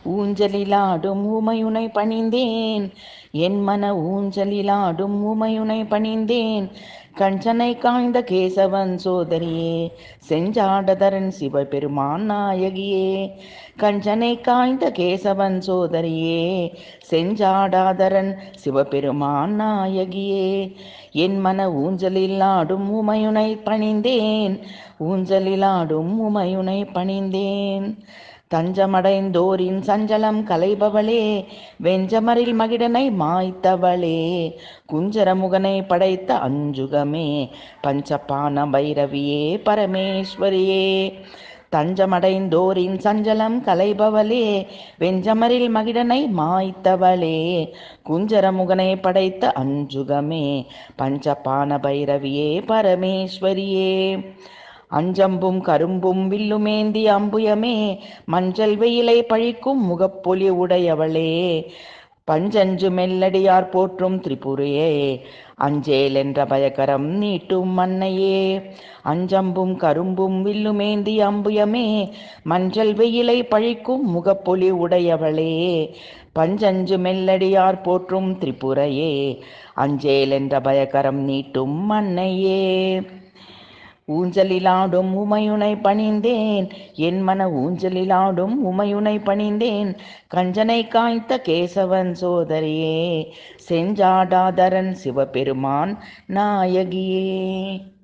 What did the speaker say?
ஊஞ்சலிலாடும் உமையுனை பணிந்தேன், என் மன ஊஞ்சலிலாடும் உமையுனை பணிந்தேன். கஞ்சனை காய்ந்த கேசவன் சோதரியே, செஞ்சாடதரன் சிவபெருமான் நாயகியே. கஞ்சனை காய்ந்த கேசவன் சோதரியே, செஞ்சாடாதரன் சிவபெருமான் நாயகியே. என் மன ஊஞ்சலில் ஆடும் உமையுனை பணிந்தேன், ஊஞ்சலில் ஆடும் உமையுனை பணிந்தேன். தஞ்சமடைந்தோரின் சஞ்சலம் கலைபவளே, வெஞ்சமரில் மகிடனை மாய்த்தவளே. குஞ்சரமுகனை படைத்த அஞ்சுகமே, பஞ்சபான பைரவியே பரமேஸ்வரியே. தஞ்சமடைந்தோரின் சஞ்சலம் கலைபவளே, வெஞ்சமரில் மகிடனை மாய்த்தவளே. குஞ்சரமுகனை படைத்த அஞ்சுகமே, பஞ்சபான பைரவியே பரமேஸ்வரியே. அஞ்சம்பும் கரும்பும் வில்லுமேந்தி அம்புயமே, மஞ்சள் வெயிலை பழிக்கும் முகப்பொலி உடையவளே. பஞ்சஞ்சு மெல்லடியார் போற்றும் திரிபுரையே, அஞ்சேல் என்ற பயகரம் நீட்டும் மன்னையே. அஞ்சம்பும் கரும்பும் வில்லுமேந்தி அம்புயமே, மஞ்சள் வெயிலை பழிக்கும் முகப்பொலி உடையவளே. பஞ்சஞ்சு மெல்லடியார் போற்றும் திரிபுரையே, அஞ்சேல் என்ற பயகரம் நீட்டும் மன்னையே. ஊஞ்சலிலாடும் உமையுனை பணிந்தேன், என் மன ஊஞ்சலிலாடும் உமையுனை பணிந்தேன். கஞ்சனை காய்த்த கேசவன் சோதரியே, செஞ்சாடாதரன் சிவபெருமான் நாயகியே.